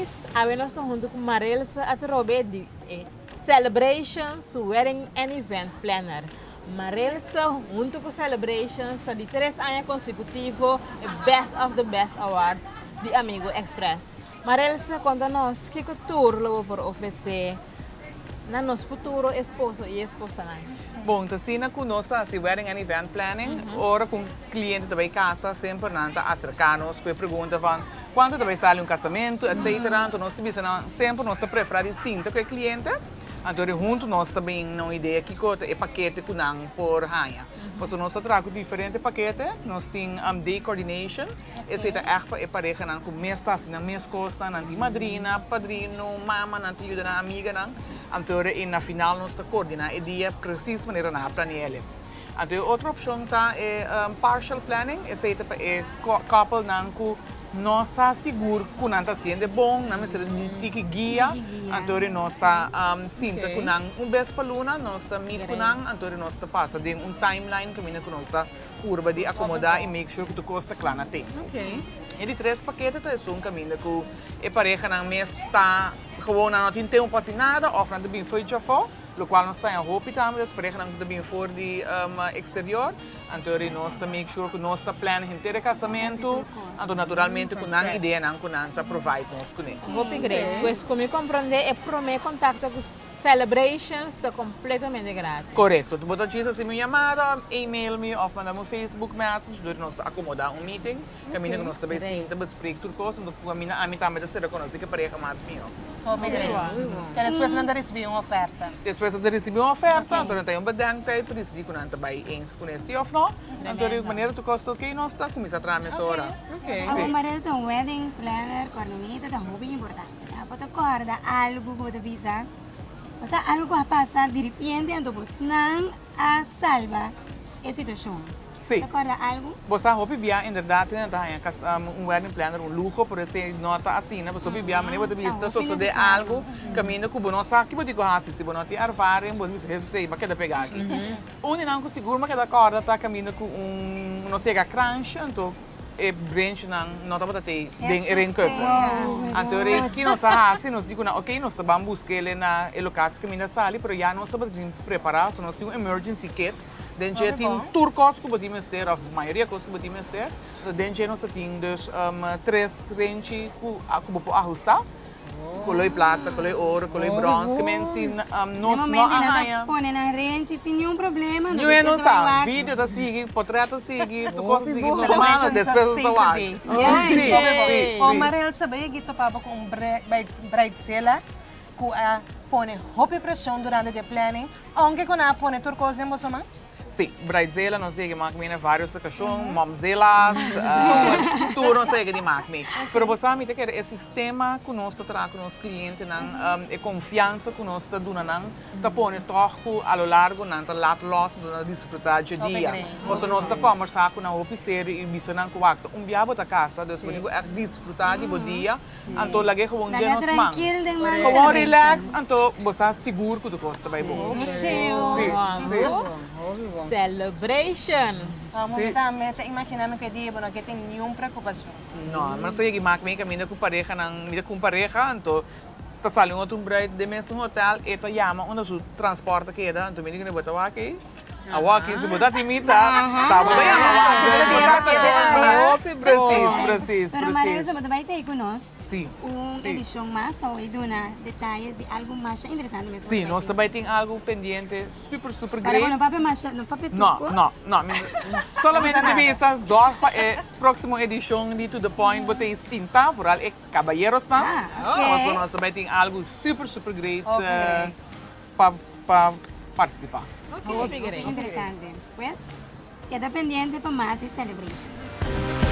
mês, nós estamos junto com Marilsa a trabalhar de Celebrations Wedding and Event Planner. Marilsa, junto com Celebrations, está de 3 anos consecutivos, Best of the Best Awards de Amigo Express. Marilsa, conta-nos que tour lo por oferecer na nosso futuro esposo e esposa. Bom, assim conosco assim wedding and event planning, ora com cliente da casa sempre nanta acercar-nos com a pergunta van quando vai sair um casamento, etc. Então nós sempre nós preferimos sim com o cliente. Então junto nós também não ideia que cota é paquete com não por raia. Porque nós trazemos diferentes paquetes, nós temos day coordination, esse é pareja não com mesmo assim, na mesma coisa, não tem madrina, padrino, mama, não tem ajuda na amiga não. Então, na final, nós coordinamos o dia preciso maneira na planear. Então, outra opção tá é partial planning, esse é couple não com nossa seguro que não está sendo bom, não precisa de guia. Então, nós está sinta com um beijo para luna, nós está meet com então nós está passa de timeline que nós está curva de acomodar e make sure que tu costa claro tem. E de 3 paquetes é um caminho que a pareja não mesmo está gewoon não tem tempo para fazer nada, ou não tem feito já for, o qual nós está em roupa também, as parejas não tem fora de exterior, então nós está make sure que nós está planejando inteiro casamento, então naturalmente com a ideia não com a provide nós com ele. Roupa grande, pois como eu compreender é para mim contato com Celebrations é completamente grátis. Correto, tu pode dizer assim, minha chamada, e-mail me ou mandar um Facebook message, para nós acomodar um meeting, caminho que nós também sim, bespreek tudo coisa, então a mim também será conosco que pareja mais meu. Então depois não recebi uma oferta. Depois de receber uma oferta, então tem um bedanktijd, por isso que não está bem ens com esse ou não. Então de maneira tu custa ok, nós está começar a trazer essa hora. Ako Marilsa, um wedding planner, coordinator, é muito importante. Pode acordar algo que você visa, mas algo que passa de repente, então você não salva a situação. Sim. Acorda algo? Você hobby bia inderdaad um wedding planner um luxo por isso nota assim, né? Você hobby bia, mas você vista só de algo caminho que você sabe que você gosta se você não tem ervaring, você sei, mas quer pegar aqui. Não com seguro, mas quer acorda tá caminho com não sei a crunch, então e branch não tá bota tem ren coisa. Então que nós assim nós digo na ok nós vamos buscar ele na locação que minha sala, mas já nós estamos preparar, nós temos um emergency kit. Dentro tem turcos que podemos ter, a maioria coisas que podemos ter. Dentro nós temos 3 ranges que podemos ajustar. Color prata, color ouro, color bronze, que mensi nós não arranha. Põe na range sem nenhum problema. Eu não sei, vídeo tá seguindo, portrait seguindo, tu coisa seguindo normal, depois do lado. Sim. O Marilsa sabe que topava com um bridezilla que põe roupa pressão durante o planning, onde que não põe turcosa em você mãe? Sim, bridezilla, não sei que máquina, vários cachorros, momzelas, tudo não sei que de máquina. Mas você sabe que é sistema que nós trazemos com os clientes, é confiança que nós damos, tá põe toque ao largo, não tá lá loss, não desfrutar de dia. Você nós tá conversar com a oficina e isso não coacta. Biabo da casa, depois é desfrutar de dia, então lagi com um dia nos mãos. Como relax, então você seguro que tu gosta bem bom. Sim. Celebrations. Meta imaginamos que dia não tem nenhuma preocupação. Não, mas eu digo que caminho com pareja, não com pareja, então tá saindo outro bride de mesmo hotel e tá chama onde o transporte que dá, então me diga que botar aqui. A walk se botar timita, tá bom preciso. Pero Marilsa, você vai ter conosco Sim. edição mais para dar detalhes de algo mais interessante mesmo. Sim, nós também tem algo pendente super Para great. no papel mais, no papel Não. Solamente de vista, só para a próxima edição de To The Point, botei cinta, por é caballeros, não? Mas nós também tem algo super great para participar. Interessante. Pues, queda pendiente para más celebrations.